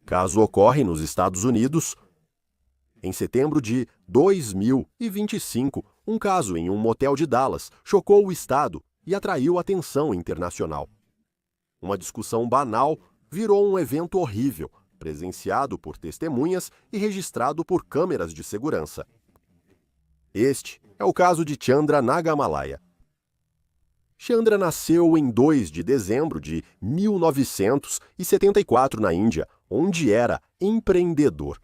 Caso ocorre nos Estados Unidos. Em setembro de 2025, um caso em um motel de Dallas chocou o estado e atraiu atenção internacional. Uma discussão banal virou um evento horrível, presenciado por testemunhas e registrado por câmeras de segurança. Este é o caso de Chandra Nagamalaya. Chandra nasceu em 2 de dezembro de 1974 na Índia, onde era empreendedor.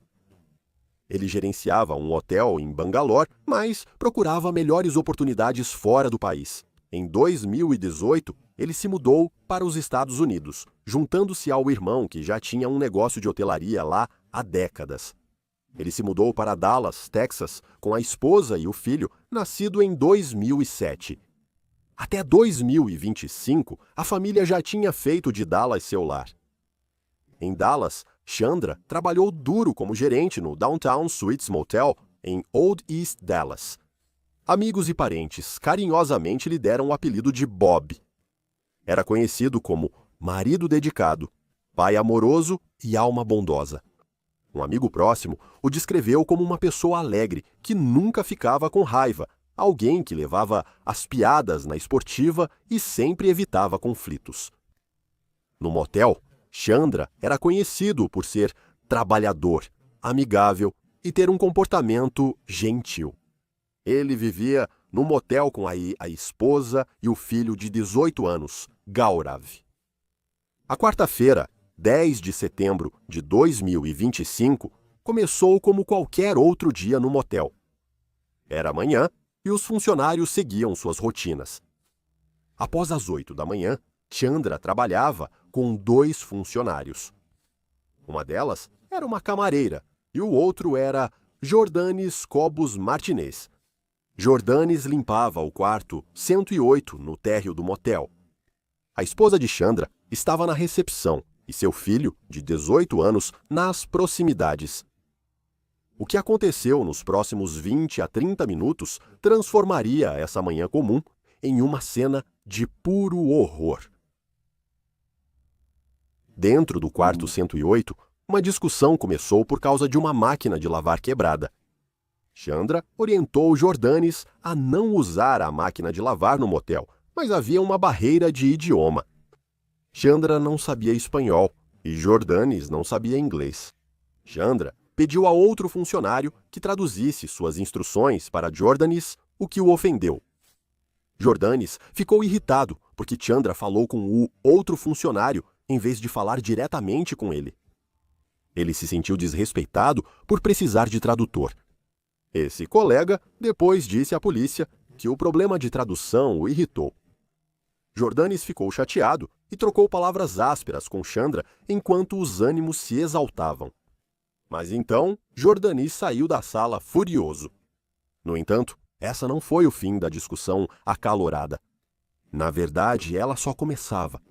Ele gerenciava um hotel em Bangalore, mas procurava melhores oportunidades fora do país. Em 2018, ele se mudou para os Estados Unidos, juntando-se ao irmão que já tinha um negócio de hotelaria lá há décadas. Ele se mudou para Dallas, Texas, com a esposa e o filho, nascido em 2007. Até 2025, a família já tinha feito de Dallas seu lar. Em Dallas, Chandra trabalhou duro como gerente no Downtown Suites Motel, em Old East Dallas. Amigos e parentes carinhosamente lhe deram o apelido de Bob. Era conhecido como marido dedicado, pai amoroso e alma bondosa. Um amigo próximo o descreveu como uma pessoa alegre que nunca ficava com raiva, alguém que levava as piadas na esportiva e sempre evitava conflitos. No motel, Chandra era conhecido por ser trabalhador, amigável e ter um comportamento gentil. Ele vivia no motel com a esposa e o filho de 18 anos, Gaurav. A quarta-feira, 10 de setembro de 2025, começou como qualquer outro dia no motel. Era manhã e os funcionários seguiam suas rotinas. Após as 8 da manhã, Chandra trabalhava com 2 funcionários. Uma delas era uma camareira e o outro era Jordanes Cobos Martinez. Jordanes limpava o quarto 108 no térreo do motel. A esposa de Chandra estava na recepção e seu filho, de 18 anos, nas proximidades. O que aconteceu nos próximos 20 a 30 minutos transformaria essa manhã comum em uma cena de puro horror. Dentro do quarto 108, uma discussão começou por causa de uma máquina de lavar quebrada. Chandra orientou Jordanes a não usar a máquina de lavar no motel, mas havia uma barreira de idioma. Chandra não sabia espanhol e Jordanes não sabia inglês. Chandra pediu a outro funcionário que traduzisse suas instruções para Jordanes, o que o ofendeu. Jordanes ficou irritado porque Chandra falou com o outro funcionário em vez de falar diretamente com ele. Ele se sentiu desrespeitado por precisar de tradutor. Esse colega depois disse à polícia que o problema de tradução o irritou. Jordanes ficou chateado e trocou palavras ásperas com Chandra enquanto os ânimos se exaltavam. Mas então, Jordanes saiu da sala furioso. No entanto, essa não foi o fim da discussão acalorada. Na verdade, ela só começava.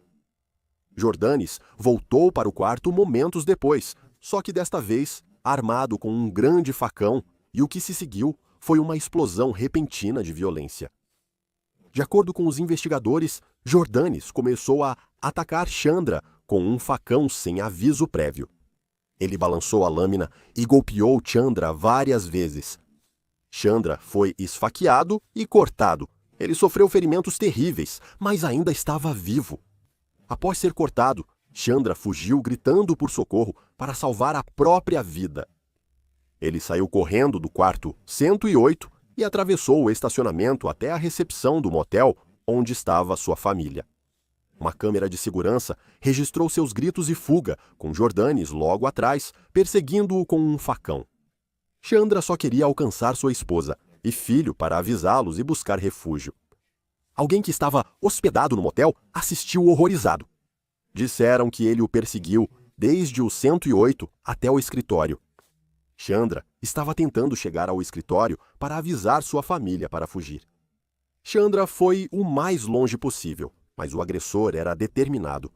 Jordanes voltou para o quarto momentos depois, só que desta vez armado com um grande facão, e o que se seguiu foi uma explosão repentina de violência. De acordo com os investigadores, Jordanes começou a atacar Chandra com um facão sem aviso prévio. Ele balançou a lâmina e golpeou Chandra várias vezes. Chandra foi esfaqueado e cortado. Ele sofreu ferimentos terríveis, mas ainda estava vivo. Após ser cortado, Chandra fugiu gritando por socorro para salvar a própria vida. Ele saiu correndo do quarto 108 e atravessou o estacionamento até a recepção do motel onde estava sua família. Uma câmera de segurança registrou seus gritos e fuga, com Jordanes logo atrás, perseguindo-o com um facão. Chandra só queria alcançar sua esposa e filho para avisá-los e buscar refúgio. Alguém que estava hospedado no motel assistiu horrorizado. Disseram que ele o perseguiu desde o 108 até o escritório. Chandra estava tentando chegar ao escritório para avisar sua família para fugir. Chandra foi o mais longe possível, mas o agressor era determinado.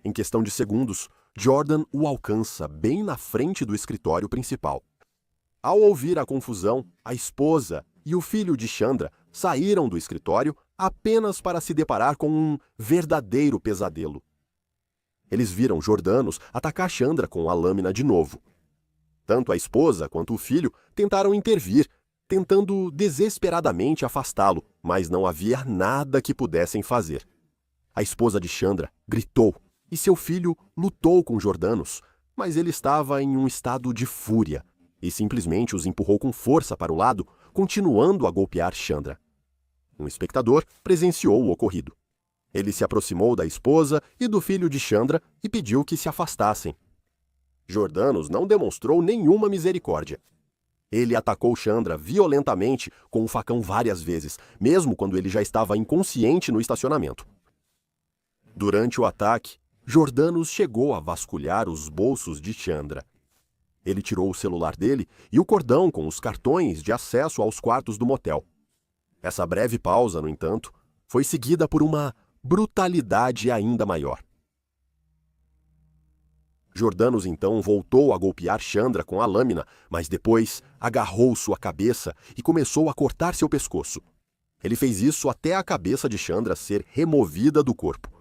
Em questão de segundos, Jordan o alcança bem na frente do escritório principal. Ao ouvir a confusão, a esposa e o filho de Chandra saíram do escritório apenas para se deparar com um verdadeiro pesadelo. Eles viram Jordanos atacar Chandra com a lâmina de novo. Tanto a esposa quanto o filho tentaram intervir, tentando desesperadamente afastá-lo, mas não havia nada que pudessem fazer. A esposa de Chandra gritou e seu filho lutou com Jordanos, mas ele estava em um estado de fúria e simplesmente os empurrou com força para o lado, continuando a golpear Chandra. Um espectador presenciou o ocorrido. Ele se aproximou da esposa e do filho de Chandra e pediu que se afastassem. Jordanos não demonstrou nenhuma misericórdia. Ele atacou Chandra violentamente com um facão várias vezes, mesmo quando ele já estava inconsciente no estacionamento. Durante o ataque, Jordanos chegou a vasculhar os bolsos de Chandra. Ele tirou o celular dele e o cordão com os cartões de acesso aos quartos do motel. Essa breve pausa, no entanto, foi seguida por uma brutalidade ainda maior. Jordanos então voltou a golpear Chandra com a lâmina, mas depois agarrou sua cabeça e começou a cortar seu pescoço. Ele fez isso até a cabeça de Chandra ser removida do corpo.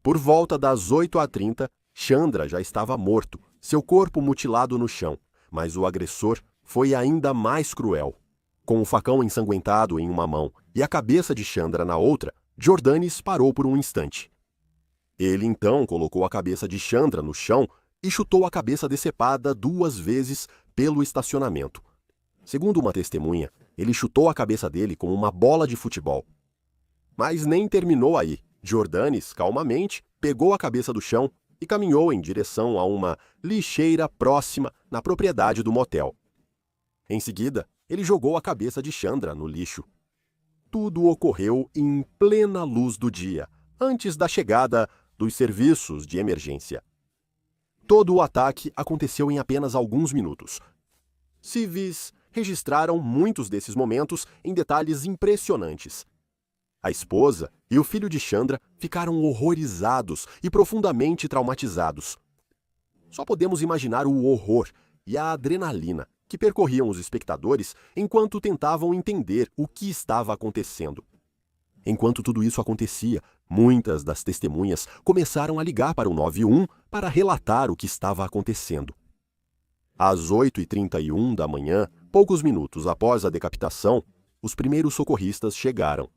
Por volta das 8h30, Chandra já estava morto, seu corpo mutilado no chão, mas o agressor foi ainda mais cruel. Com o facão ensanguentado em uma mão e a cabeça de Chandra na outra, Jordanes parou por um instante. Ele então colocou a cabeça de Chandra no chão e chutou a cabeça decepada 2 vezes pelo estacionamento. Segundo uma testemunha, ele chutou a cabeça dele com uma bola de futebol. Mas nem terminou aí. Jordanes, calmamente, pegou a cabeça do chão e caminhou em direção a uma lixeira próxima na propriedade do motel. Em seguida, ele jogou a cabeça de Chandra no lixo. Tudo ocorreu em plena luz do dia, antes da chegada dos serviços de emergência. Todo o ataque aconteceu em apenas alguns minutos. Civis registraram muitos desses momentos em detalhes impressionantes. A esposa e o filho de Chandra ficaram horrorizados e profundamente traumatizados. Só podemos imaginar o horror e a adrenalina que percorriam os espectadores enquanto tentavam entender o que estava acontecendo. Enquanto tudo isso acontecia, muitas das testemunhas começaram a ligar para o 91 para relatar o que estava acontecendo. Às 8h31 da manhã, poucos minutos após a decapitação, os primeiros socorristas chegaram.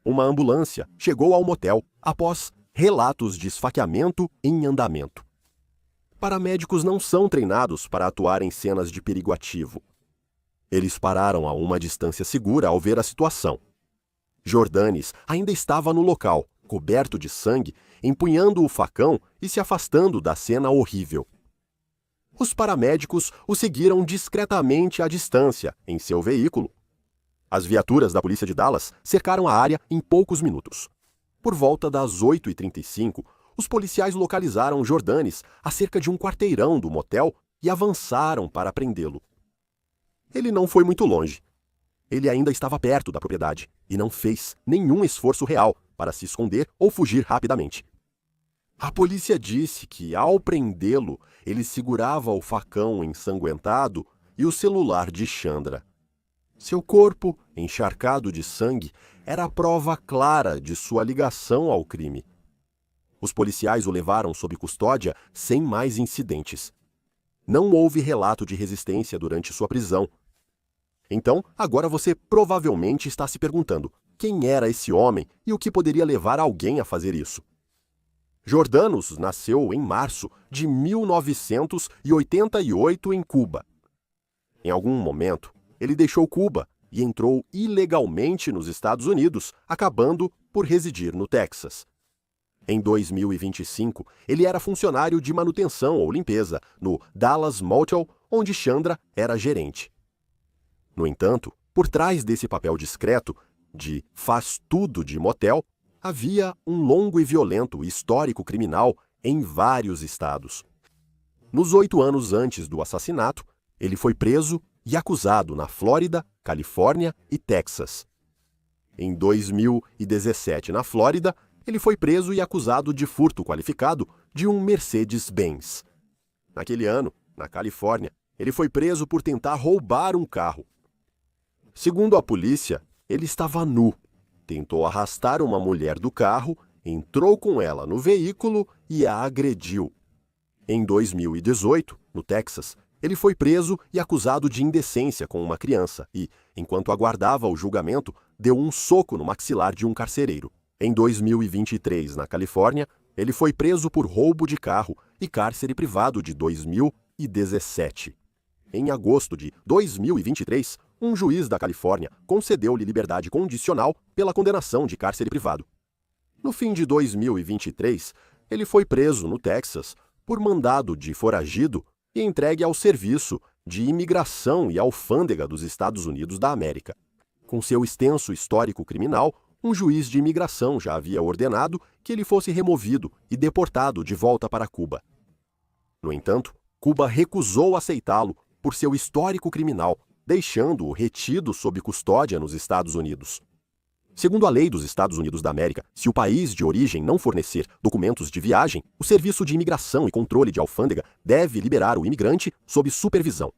Uma ambulância chegou ao motel após relatos de esfaqueamento em andamento. Paramédicos não são treinados para atuar em cenas de perigo ativo. Eles pararam a uma distância segura ao ver a situação. Jordanes ainda estava no local, coberto de sangue, empunhando o facão e se afastando da cena horrível. Os paramédicos o seguiram discretamente à distância, em seu veículo. As viaturas da polícia de Dallas cercaram a área em poucos minutos. Por volta das 8h35, os policiais localizaram Jordanes a cerca de um quarteirão do motel e avançaram para prendê-lo. Ele não foi muito longe. Ele ainda estava perto da propriedade e não fez nenhum esforço real para se esconder ou fugir rapidamente. A polícia disse que, ao prendê-lo, ele segurava o facão ensanguentado e o celular de Chandra. Seu corpo, encharcado de sangue, era a prova clara de sua ligação ao crime. Os policiais o levaram sob custódia sem mais incidentes. Não houve relato de resistência durante sua prisão. Então, agora você provavelmente está se perguntando quem era esse homem e o que poderia levar alguém a fazer isso. Jordanos nasceu em março de 1988 em Cuba. Em algum momento, ele deixou Cuba e entrou ilegalmente nos Estados Unidos, acabando por residir no Texas. Em 2025, ele era funcionário de manutenção ou limpeza no Dallas Motel, onde Chandra era gerente. No entanto, por trás desse papel discreto, de faz-tudo de motel, havia um longo e violento histórico criminal em vários estados. Nos 8 anos antes do assassinato, ele foi preso e acusado na Flórida, Califórnia e Texas. Em 2017, na Flórida, ele foi preso e acusado de furto qualificado de um Mercedes-Benz. Naquele ano, na Califórnia, ele foi preso por tentar roubar um carro. Segundo a polícia, ele estava nu, tentou arrastar uma mulher do carro, entrou com ela no veículo e a agrediu. Em 2018, no Texas, ele foi preso e acusado de indecência com uma criança e, enquanto aguardava o julgamento, deu um soco no maxilar de um carcereiro. Em 2023, na Califórnia, ele foi preso por roubo de carro e cárcere privado de 2017. Em agosto de 2023, um juiz da Califórnia concedeu-lhe liberdade condicional pela condenação de cárcere privado. No fim de 2023, ele foi preso no Texas por mandado de foragido e entregue ao Serviço de Imigração e Alfândega dos Estados Unidos da América. Com seu extenso histórico criminal, um juiz de imigração já havia ordenado que ele fosse removido e deportado de volta para Cuba. No entanto, Cuba recusou aceitá-lo por seu histórico criminal, deixando-o retido sob custódia nos Estados Unidos. Segundo a lei dos Estados Unidos da América, se o país de origem não fornecer documentos de viagem, o Serviço de Imigração e Controle de Alfândega deve liberar o imigrante sob supervisão.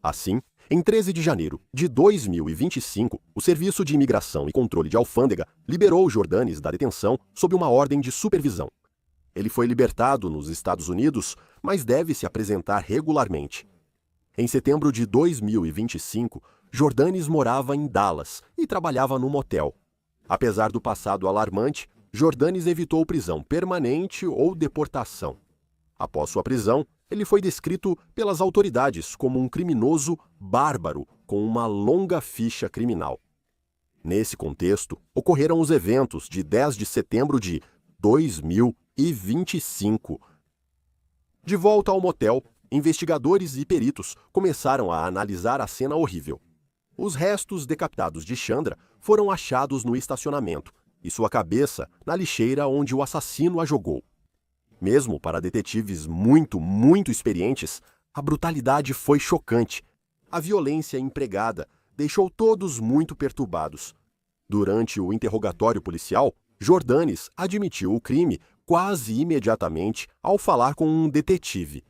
Assim, em 13 de janeiro de 2025, o Serviço de Imigração e Controle de Alfândega liberou Jordanes da detenção sob uma ordem de supervisão. Ele foi libertado nos Estados Unidos, mas deve se apresentar regularmente. Em setembro de 2025, Jordanes morava em Dallas e trabalhava num motel. Apesar do passado alarmante, Jordanes evitou prisão permanente ou deportação. Após sua prisão, ele foi descrito pelas autoridades como um criminoso bárbaro com uma longa ficha criminal. Nesse contexto, ocorreram os eventos de 10 de setembro de 2025. De volta ao motel, investigadores e peritos começaram a analisar a cena horrível. Os restos decapitados de Chandra foram achados no estacionamento e sua cabeça na lixeira onde o assassino a jogou. Mesmo para detetives muito experientes, a brutalidade foi chocante. A violência empregada deixou todos muito perturbados. Durante o interrogatório policial, Jordanes admitiu o crime quase imediatamente ao falar com um detetive.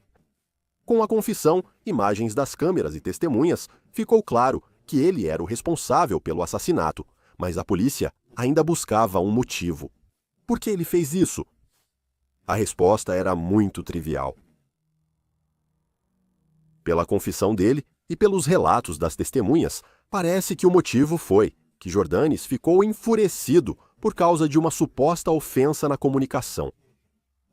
Com a confissão, imagens das câmeras e testemunhas, ficou claro que ele era o responsável pelo assassinato, mas a polícia ainda buscava um motivo. Por que ele fez isso? A resposta era muito trivial. Pela confissão dele e pelos relatos das testemunhas, parece que o motivo foi que Jordanes ficou enfurecido por causa de uma suposta ofensa na comunicação.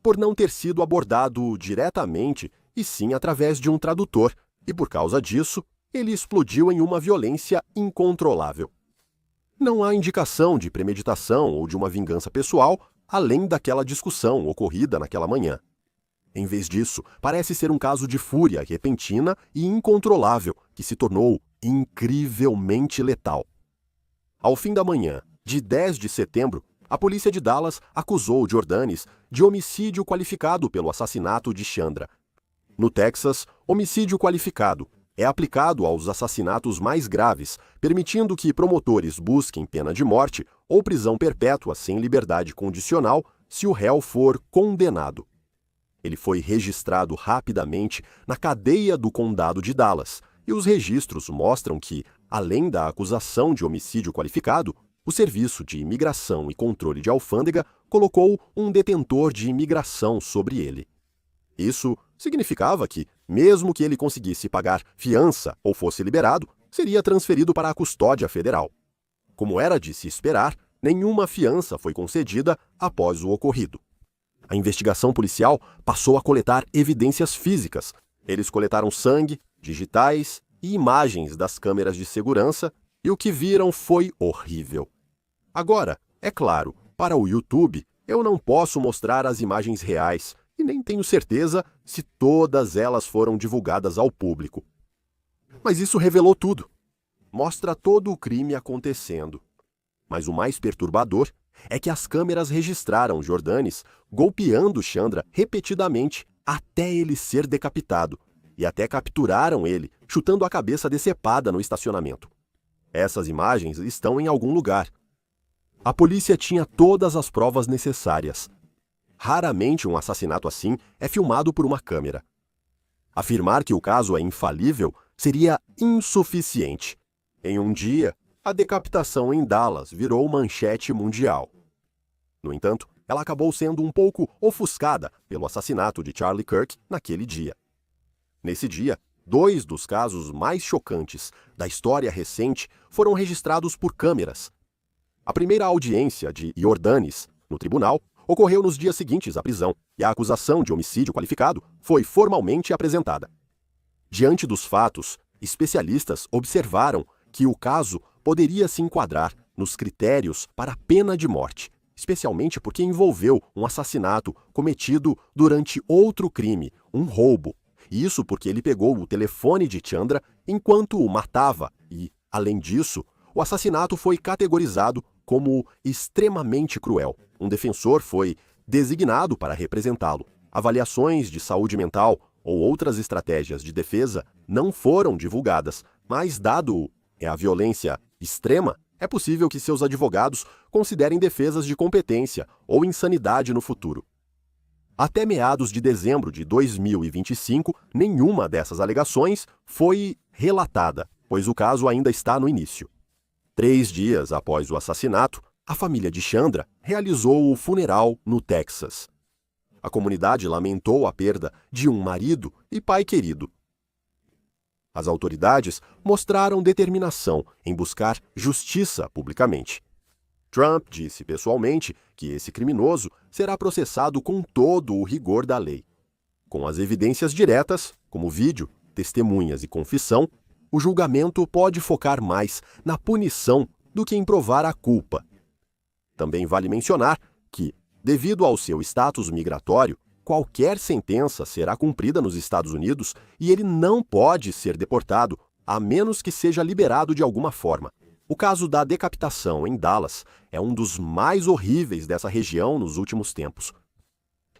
Por não ter sido abordado diretamente, e sim através de um tradutor, e por causa disso, ele explodiu em uma violência incontrolável. Não há indicação de premeditação ou de uma vingança pessoal, além daquela discussão ocorrida naquela manhã. Em vez disso, parece ser um caso de fúria repentina e incontrolável que se tornou incrivelmente letal. Ao fim da manhã de 10 de setembro, a polícia de Dallas acusou Jordanes de homicídio qualificado pelo assassinato de Chandra. No Texas, homicídio qualificado é aplicado aos assassinatos mais graves, permitindo que promotores busquem pena de morte ou prisão perpétua sem liberdade condicional se o réu for condenado. Ele foi registrado rapidamente na cadeia do condado de Dallas, e os registros mostram que, além da acusação de homicídio qualificado, o Serviço de Imigração e Controle de Alfândega colocou um detentor de imigração sobre ele. Isso significava que, mesmo que ele conseguisse pagar fiança ou fosse liberado, seria transferido para a custódia federal. Como era de se esperar, nenhuma fiança foi concedida após o ocorrido. A investigação policial passou a coletar evidências físicas. Eles coletaram sangue, digitais e imagens das câmeras de segurança, e o que viram foi horrível. Agora, é claro, para o YouTube, eu não posso mostrar as imagens reais, e nem tenho certeza se todas elas foram divulgadas ao público. Mas isso revelou tudo. Mostra todo o crime acontecendo. Mas o mais perturbador é que as câmeras registraram Jordanes golpeando Chandra repetidamente até ele ser decapitado, e até capturaram ele chutando a cabeça decepada no estacionamento. Essas imagens estão em algum lugar. A polícia tinha todas as provas necessárias. Raramente um assassinato assim é filmado por uma câmera. Afirmar que o caso é infalível seria insuficiente. Em um dia, a decapitação em Dallas virou manchete mundial. No entanto, ela acabou sendo um pouco ofuscada pelo assassinato de Charlie Kirk naquele dia. Nesse dia, 2 dos casos mais chocantes da história recente foram registrados por câmeras. A primeira audiência de Jordanes no tribunal ocorreu nos dias seguintes à prisão e a acusação de homicídio qualificado foi formalmente apresentada. Diante dos fatos, especialistas observaram que o caso poderia se enquadrar nos critérios para a pena de morte, especialmente porque envolveu um assassinato cometido durante outro crime, um roubo. Isso porque ele pegou o telefone de Chandra enquanto o matava e, além disso, o assassinato foi categorizado como extremamente cruel. Um defensor foi designado para representá-lo. Avaliações de saúde mental ou outras estratégias de defesa não foram divulgadas, mas dado a violência extrema, é possível que seus advogados considerem defesas de competência ou insanidade no futuro. Até meados de dezembro de 2025, nenhuma dessas alegações foi relatada, pois o caso ainda está no início. 3 dias após o assassinato, a família de Chandra realizou o funeral no Texas. A comunidade lamentou a perda de um marido e pai querido. As autoridades mostraram determinação em buscar justiça publicamente. Trump disse pessoalmente que esse criminoso será processado com todo o rigor da lei. Com as evidências diretas, como vídeo, testemunhas e confissão, o julgamento pode focar mais na punição do que em provar a culpa. Também vale mencionar que, devido ao seu status migratório, qualquer sentença será cumprida nos Estados Unidos e ele não pode ser deportado, a menos que seja liberado de alguma forma. O caso da decapitação em Dallas é um dos mais horríveis dessa região nos últimos tempos.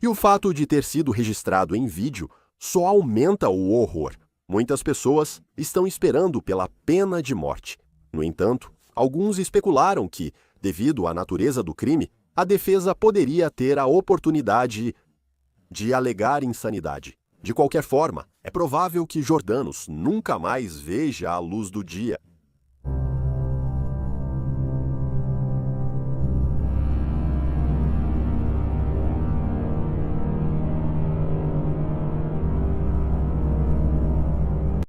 E o fato de ter sido registrado em vídeo só aumenta o horror. Muitas pessoas estão esperando pela pena de morte. No entanto, alguns especularam que, devido à natureza do crime, a defesa poderia ter a oportunidade de alegar insanidade. De qualquer forma, é provável que Jordanos nunca mais veja a luz do dia.